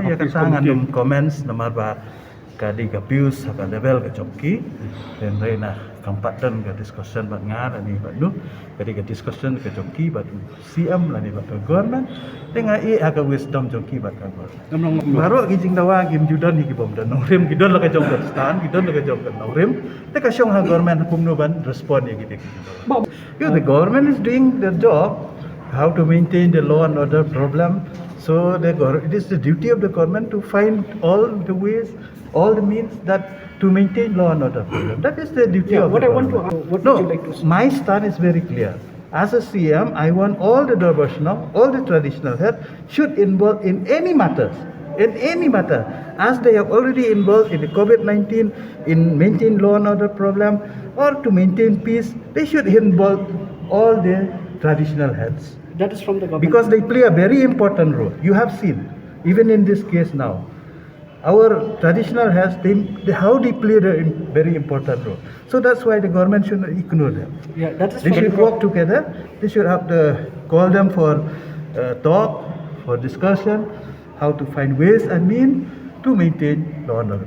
Ya katangan dum comments namar ba kadi abuse haka level ka chokki then reina kampat dan ka discussion bat ngar ani bat nu kadi ka discussion ka chokki bat CM lani bat government tenga I haka wisdom chokki bat ka baru kijing dawa gim judan hi kibom dan norim kidon la ka jong stan kidon la ka jong norim te ka syong ha government hukum nu ban respond ya gitu the government is doing their job how to maintain the law and order problem. So it is the duty of the government to find all the ways, all the means that to maintain law and order problem. That is the duty of the government. What would you like to say? My stand is very clear. As a CM, I want all the Darbarshana, all the traditional heads should involve in any matters. In any matter, as they have already involved in the COVID-19, in maintain law and order problem, or to maintain peace, they should involve all the traditional heads. That is from the government. Because they play a very important role. You have seen, even in this case now, our traditional heads, how they play a very important role. So that's why the government should not ignore them. Yeah, that is They from should work together. They should have to call them for talk, for discussion, how to find ways and means to maintain law and order.